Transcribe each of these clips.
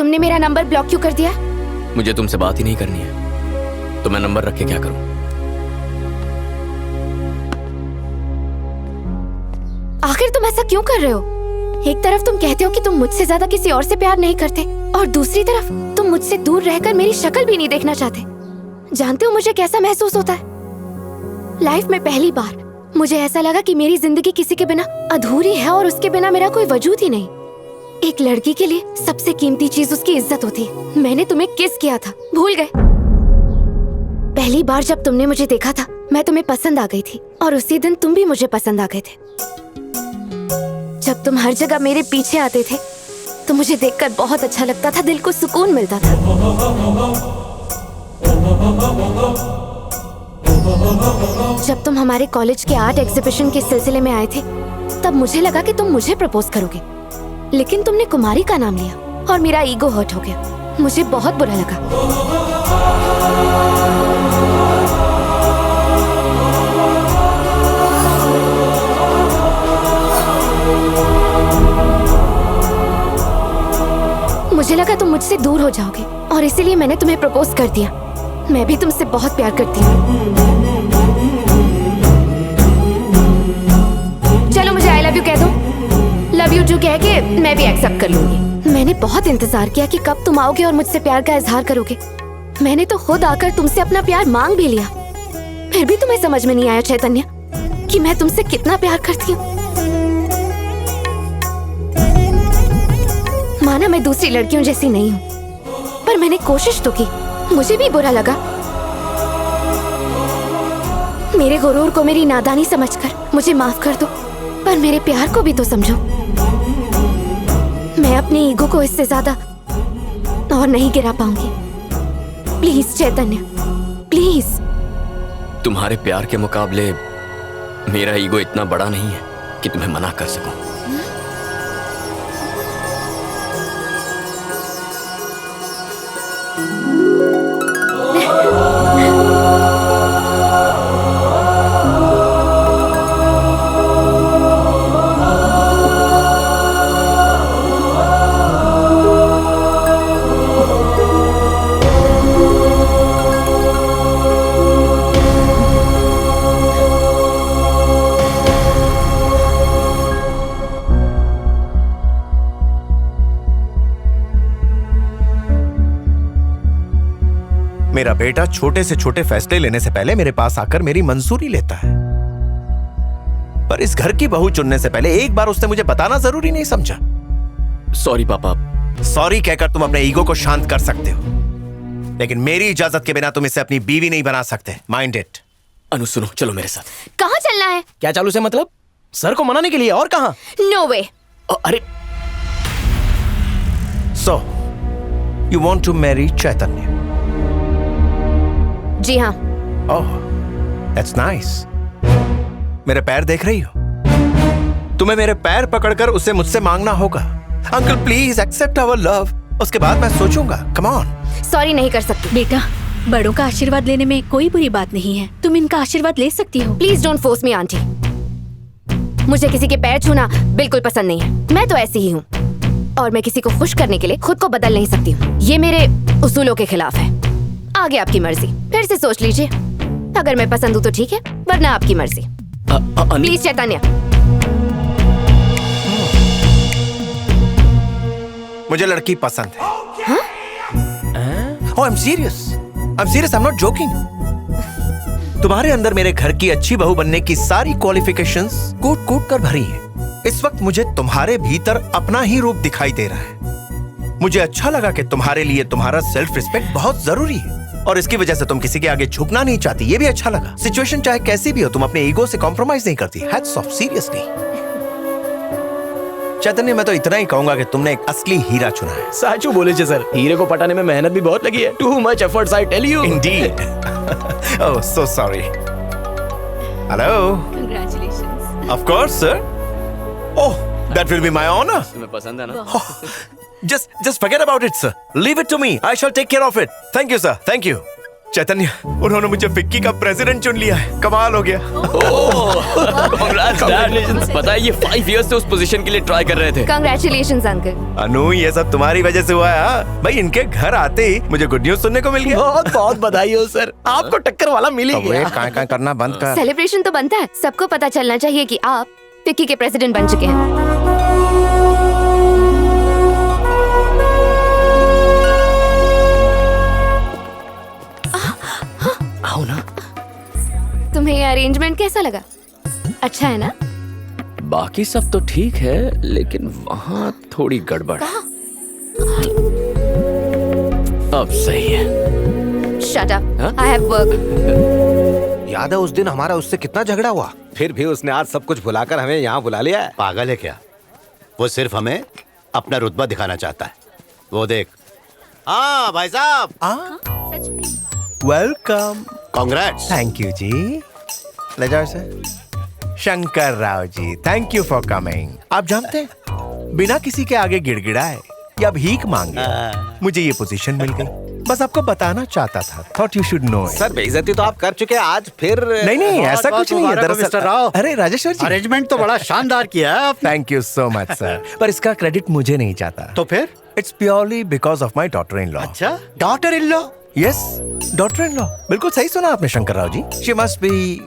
तुमने मेरा number block क्यों कर दिया? मुझे तुमसे बात ही नहीं करनी है, तो मैं नंबर रख के क्या करूं? आखिर तुम ऐसा क्यों कर रहे हो? एक तरफ तुम कहते हो कि तुम मुझसे ज्यादा किसी और से प्यार नहीं करते, और दूसरी तरफ तुम मुझसे दूर रहकर मेरी शक्ल भी नहीं देखना चाहते। जानते हो मुझे कैसा महसूस होता है? लाइफ में पहली बार मुझे ऐसा लगा कि मेरी जिंदगी किसी के बिना अधूरी है और उसके बिना मेरा कोई वजूद ही नहीं। एक लड़की के लिए सबसे कीमती चीज उसकी इज्जत होती है। मैंने तुम्हें किस किया था, भूल गए? पहली बार जब तुमने मुझे देखा था मैं तुम्हें पसंद आ गई थी, और उसी दिन तुम भी मुझे पसंद आ गए थे। जब तुम हर जगह मेरे पीछे आते थे तो मुझे देखकर बहुत अच्छा लगता था, दिल को सुकून मिलता था। जब तुम हमारे कॉलेज के आर्ट एग्जीबिशन के सिलसिले में आए थे तब मुझे लगा कि तुम मुझे प्रपोज करोगे, लेकिन तुमने कुमारी का नाम लिया और मेरा ईगो हर्ट हो गया। मुझे बहुत बुरा लगा। मुझे लगा तुम मुझसे दूर हो जाओगे और इसीलिए मैंने तुम्हें प्रपोज कर दिया। मैं भी तुमसे बहुत प्यार करती हूँ। चलो मुझे आई लव यू कह दो। लव यू टू कह के मैं भी एक्सेप्ट कर लूंगी। मैंने बहुत इंतजार किया कि कब तुम आओगे और मुझसे प्यार का इजहार करोगे। मैंने तो खुद आकर तुमसे अपना प्यार मांग भी लिया, फिर भी तुम्हें समझ में नहीं आया चैतन्य कि मैं तुमसे कितना प्यार करती हूँ। माना मैं दूसरी लड़कियों जैसी नहीं हूँ, पर मैंने कोशिश तो की। मुझे भी बुरा लगा। मेरे गुरूर को मेरी नादानी समझकर मुझे माफ कर दो, पर मेरे प्यार को भी तो समझो। मैं अपने ईगो को इससे ज्यादा और नहीं गिरा पाऊंगी। Please Chaitanya, please. तुम्हारे प्यार के मुकाबले मेरा ईगो इतना बड़ा नहीं है कि तुम्हें मना कर सकूं। मेरा बेटा छोटे से छोटे फैसले लेने से पहले मेरे पास आकर मेरी मंजूरी लेता है, पर इस घर की बहू चुनने से पहले एक बार उसने मुझे बताना जरूरी नहीं समझा। सॉरी पापा। सॉरी कहकर तुम अपने ईगो को शांत कर सकते हो, लेकिन मेरी इजाजत के बिना तुम इसे अपनी बीवी नहीं बना सकते। Mind it. अनु सुनो, चलो मेरे साथ। कहाँ चलना है? क्या चालू से मतलब? सर को मनाने के लिए, और कहाँ? No way. अरे so you want to marry Chaitanya? जी हाँ। Oh, that's nice. मेरे पैर देख रही हो? तुम्हें मेरे पैर पकड़कर उसे मुझसे मांगना होगा। Uncle please accept our love, उसके बाद मैं सोचूंगा। Come on. सॉरी नहीं कर सकती। बेटा, बड़ों का आशीर्वाद लेने में कोई बुरी बात नहीं है। तुम इनका आशीर्वाद ले सकती हो। Please don't force me aunty. मुझे किसी के पैर छूना बिल्कुल पसंद नहीं है। मैं तो ऐसी ही हूँ, और मैं किसी को खुश करने के लिए खुद को बदल नहीं सकती हूँ। ये मेरे उसूलों के खिलाफ है। आगे आपकी मर्जी, फिर से सोच लीजिए। अगर मैं पसंद हूँ तो ठीक है, वरना आपकी मर्जी। प्लीज चैतन्य। मुझे लड़की पसंद है। Oh, I'm serious. I'm serious. I'm not joking. तुम्हारे अंदर मेरे घर की अच्छी बहू बनने की सारी क्वालिफिकेशंस कूट कूट कर भरी हैं। इस वक्त मुझे तुम्हारे भीतर अपना ही रूप दिखाई दे रहा है। मुझे अच्छा लगा कि तुम्हारे लिए तुम्हारा सेल्फ रिस्पेक्ट बहुत जरूरी है, और इसकी वजह से तुम किसी के आगे झुकना नहीं चाहती। ये भी अच्छा लगा। सिचुएशन चाहे कैसी भी हो, तुम अपने ईगो से कॉम्प्रोमाइज नहीं करती। Hats off, seriously. चैतन्य, मैं तो इतना ही कहूंगा कि तुमने एक असली हीरा चुना है। साचू बोले छे सर, हीरे को पटाने में मेहनत भी बहुत लगी है। Too much efforts, I tell you. Indeed. Oh, so sorry. Hello. Congratulations. Of course, sir. Oh, that will be my honor. तुम्हें पसंद है ना? Just forget about it, sir. Leave it to me. I shall take care of it. Thank you, sir. Thank you. चैतन्य, उन्होंने मुझे FICCI का president चुन लिया है। कमाल हो गया। Congratulations। पता है ये 5 years से उस पोजीशन के लिए ट्राई कर रहे थे। Congratulations uncle. अनु, ये सब तुम्हारी वजह से हुआ है। हाँ? भाई इनके घर आते ही मुझे गुड न्यूज सुनने को मिल गया। बहुत बहुत बधाई हो सर, आपको टक्कर वाला मिल ही गया। काय करना बंद कर। सेलिब्रेशन तो बनता है, सबको पता चलना चाहिए कि आप फिक्की के प्रेसिडेंट बन चुके हैं। आओ ना। तुम्हें ये अरेंजमेंट कैसा लगा? अच्छा है ना? बाकी सब तो ठीक है, लेकिन वहाँ थोड़ी गड़बड़ है। अब सही है। Shut up. हाँ? I have work. याद है उस दिन हमारा उससे कितना झगड़ा हुआ? फिर भी उसने आज सब कुछ भुलाकर हमें यहाँ बुला लिया है। पागल है क्या? वो सिर्फ हमें अपना रुतबा दिखाना चाहता है। वो देख। हाँ भाई साहब, वेलकम। कांग्रेट्स। थैंक यू जी। ले जाओ sir. Shankar Rao ji, thank you for coming. आप जानते हैं, बिना किसी के आगे गिड़गिड़ाए या भीख मांगे मुझे ये पोजीशन मिल गई। बस आपको बताना चाहता था। Thought you should know. Sir बेइज्जती तो आप कर चुके हैं, आज फिर नहीं नहीं, ऐसा कुछ नहीं है दरअसल। मिस्टर राव, अरे राजेश्वर जी, अरेंजमेंट तो बड़ा शानदार किया है आपने। Thank you so much sir. पर इसका क्रेडिट मुझे नहीं चाहता। तो फिर? It's purely because of my daughter in law. अच्छा, daughter in law? Yes, daughter in law. बिल्कुल सही सुना आपने Shankar Rao ji. She must be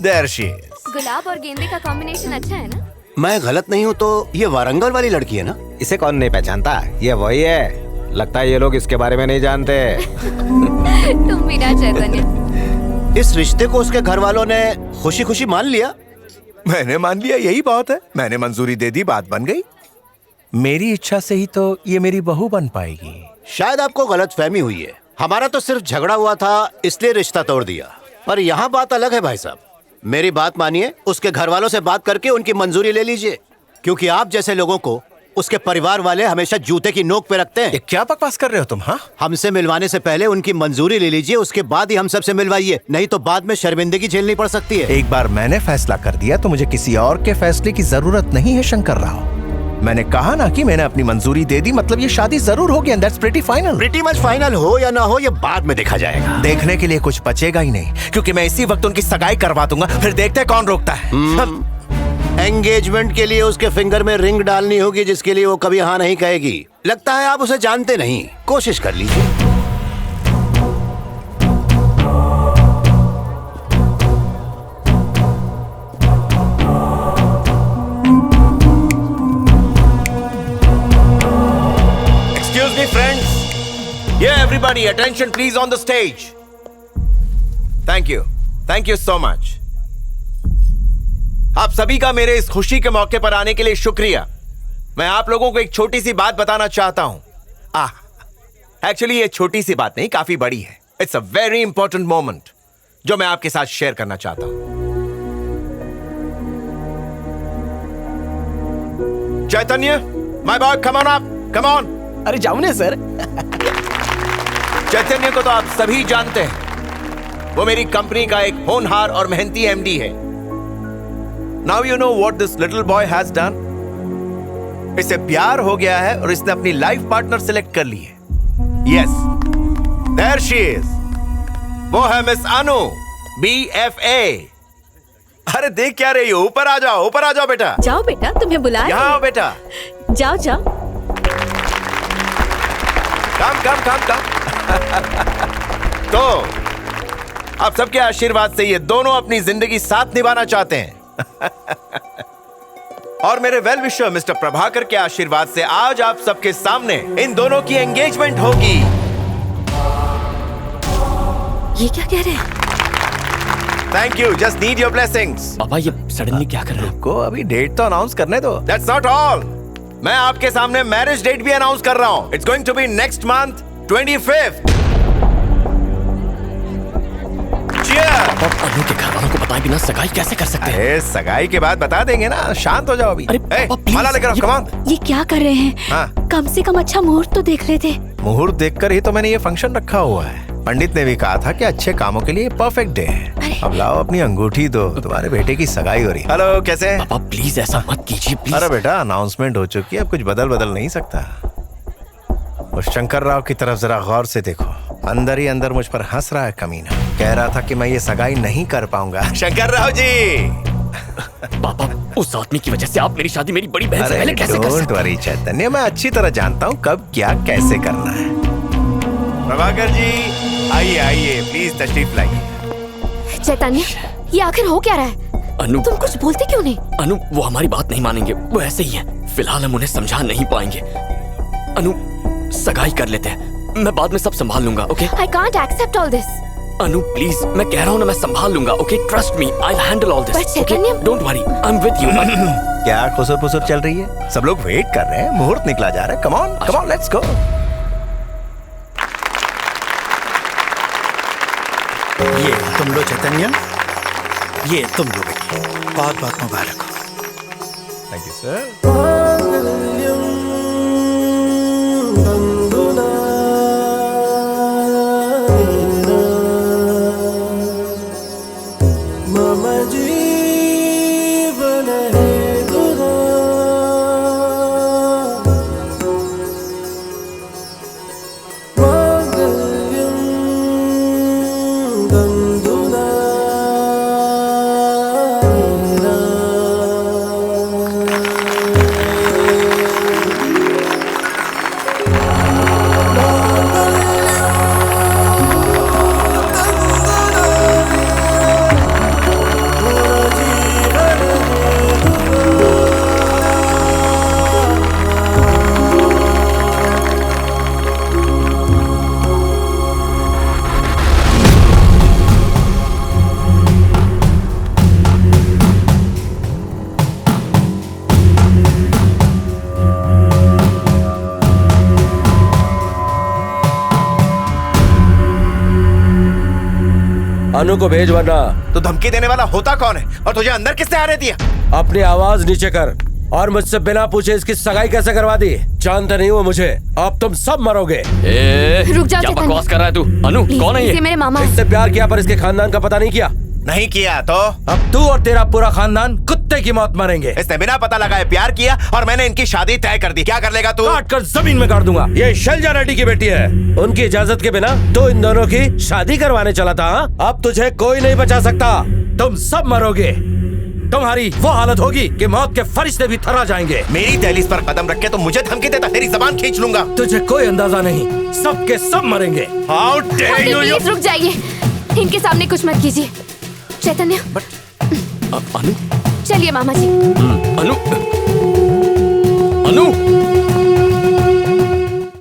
there she is. गुलाब और गेंदे का कॉम्बिनेशन अच्छा है ना? मैं गलत नहीं हूँ तो ये वारंगल वाली लड़की है ना? इसे कौन नहीं पहचानता, ये वही है। लगता है ये लोग इसके बारे में नहीं जानते। तुम भी ना चैतन्य। इस रिश्ते को उसके घर वालों ने खुशी खुशी मान लिया। मैंने मान लिया, यही बात है। मैंने मंजूरी दे दी, बात बन गई। मेरी इच्छा से ही तो ये मेरी बहू बन पाएगी। शायद आपको गलतफहमी हुई है। हमारा तो सिर्फ झगड़ा हुआ था, इसलिए रिश्ता तोड़ दिया। पर यहाँ बात अलग है भाई साहब। मेरी बात मानिए, उसके घर वालों से बात करके उनकी मंजूरी ले लीजिए, क्योंकि आप जैसे लोगों को उसके परिवार वाले हमेशा जूते की नोक पे रखते हैं। ये क्या बकवास कर रहे हो तुम? हाँ, हमसे मिलवाने से पहले उनकी मंजूरी ले लीजिए, उसके बाद ही हम सबसे मिलवाइए, नहीं तो बाद में शर्मिंदगी झेलनी पड़ सकती है। एक बार मैंने फैसला कर दिया तो मुझे किसी और के फैसले की जरूरत नहीं है शंकर राव। मैंने कहा ना कि मैंने अपनी मंजूरी दे दी, मतलब ये शादी जरूर होगी and that's pretty final. Pretty much final हो या ना हो, ये बाद में देखा जाएगा। देखने के लिए कुछ बचेगा ही नहीं, क्योंकि मैं इसी वक्त उनकी सगाई करवा दूंगा, फिर देखते हैं कौन रोकता है। एंगेजमेंट के लिए उसके फिंगर में रिंग डालनी होगी, जिसके लिए वो कभी हाँ नहीं कहेगी। लगता है आप उसे जानते नहीं, कोशिश कर लीजिए। Excuse me friends, yeah everybody attention please on the stage. Thank you so much. आप सभी का मेरे इस खुशी के मौके पर आने के लिए शुक्रिया। मैं आप लोगों को एक छोटी सी बात बताना चाहता हूं। एक्चुअली ये छोटी सी बात नहीं, काफी बड़ी है। It's a very important moment जो मैं आपके साथ शेयर करना चाहता हूं। Chaitanya, my boy, come on up, come on. अरे जाओ ना सर। चैतन्य को तो आप सभी जानते हैं, वो मेरी कंपनी का एक होनहार और मेहनती एमडी है। Now you know what this little boy has done. इसे प्यार हो गया है और इसने अपनी लाइफ पार्टनर सिलेक्ट कर ली है। Yes, there she is. वो है मिस अनु, BFA। अरे देख क्या रही हो? ऊपर आ जाओ, ऊपर आ जाओ बेटा। जाओ बेटा, तुम्हें बुला रहे यहाँ हैं। आओ बेटा। जाओ जाओ। कम। तो आप सबके आशीर्वाद से ये दोनों अपनी जिंदगी साथ निभाना चाहते हैं। और मेरे वेल विशर मिस्टर प्रभाकर के आशीर्वाद से आज आप सबके सामने इन दोनों की एंगेजमेंट होगी। ये क्या कह रहे हैं? Thank you, just need your blessings. पापा ये सडनली क्या कर रहे हो? को अभी डेट तो अनाउंस करने दो। दैट्स नॉट ऑल, मैं आपके सामने मैरिज डेट भी अनाउंस कर रहा हूं। It's going to be next month 25th। Anu के घर वालों को बताए बिना सगाई कैसे कर सकते हैं? अरे सगाई के बाद बता देंगे ना, शांत हो जाओ अभी। अरे पापा, प्लीज। माला लेकर आओ, कम ऑन। ये क्या कर रहे हैं? हाँ। कम से कम अच्छा मुहूर्त तो देख लेते। मुहूर्त देखकर ही तो मैंने ये फंक्शन रखा हुआ है। पंडित ने भी कहा था कि अच्छे कामों के लिए परफेक्ट डे है। अब लाओ अपनी अंगूठी दो, तुम्हारे बेटे की सगाई हो रही। हेलो, कैसे हैं? पापा प्लीज ऐसा मत कीजिए प्लीज। अरे बेटा, अनाउंसमेंट हो चुकी है, अब कुछ बदल नहीं सकता। उस शंकर राव की तरफ जरा गौर से देखो। अंदर ही अंदर मुझ पर हंस रहा है कमीना। कह रहा था कि मैं ये सगाई नहीं कर पाऊंगा। शंकर राव जी। पापा, उस आदमी की वजह से आप मेरी शादी मेरी बड़ी बहन से पहले कैसे कर डोंट सकते? वरी चैतन्य, मैं अच्छी तरह जानता हूँ कब क्या कैसे करना है। प्रभाकर जी आइए आइए, प्लीज तशरीफ लाइए। चैतन्य, ये आखिर हो क्या रहा है? अनु, तुम कुछ बोलते क्यों नहीं? अनु, वो हमारी बात नहीं मानेंगे, वो ऐसे ही हैं। फिलहाल हम उन्हें समझा नहीं पाएंगे। अनु, सगाई कर लेते हैं, मैं बाद में सब संभाल लूंगा, okay? I can't accept all this. Anu please, मैं कह रहा हूँ ना, मैं संभाल लूंगा, okay? Trust me, I will handle all But this, Chaitanya- okay? Don't worry, I am with you. क्या खुसर पुसर चल रही है? सब लोग वेट कर रहे हैं, मुहूर्त निकला जा रहा है। Come on let's go. ये तुम लो चैतन्य, ये तुम लो बेटी, बहुत बहुत मुबारक हो। Thank you sir. अनु को भेज, वरना तो धमकी देने वाला होता कौन है और तुझे अंदर किसने आने दिया? अपनी आवाज नीचे कर और मुझसे बिना पूछे इसकी सगाई कैसे करवा दी? जानते नहीं हो मुझे, अब तुम सब मरोगे। रुक जाओ क्या चैतन्य। बकवास कर रहा है तू? अनु, कौन है ये ये? मेरे मामा। इससे प्यार किया पर इसके खानदान का पता नहीं किया। नहीं किया तो अब तू और तेरा पूरा खानदान कुत्ते की मौत मरेंगे। इसने बिना पता लगाए प्यार किया और मैंने इनकी शादी तय कर दी। क्या कर लेगा तू? काट कर जमीन में गाड़ दूंगा। ये शैलजा रेड्डी की बेटी है, उनकी इजाजत के बिना तो इन दोनों की शादी करवाने चला था। हाँ? अब तुझे कोई नहीं बचा सकता, तुम सब मरोगे। तुम्हारी वो हालत होगी कि मौत के फरिश्ते भी थर्रा जाएंगे। मेरी दहलीज पर कदम रख के तो मुझे धमकी देता, तेरी जबान खींच लूंगा। तुझे कोई अंदाजा नहीं, सब के सब मरेंगे। How dare aunty, you, please रुक जाइए, इनके सामने कुछ मत कीजिए। चैतन्य, अनु, चलिए मामा जी। अनु, अनु,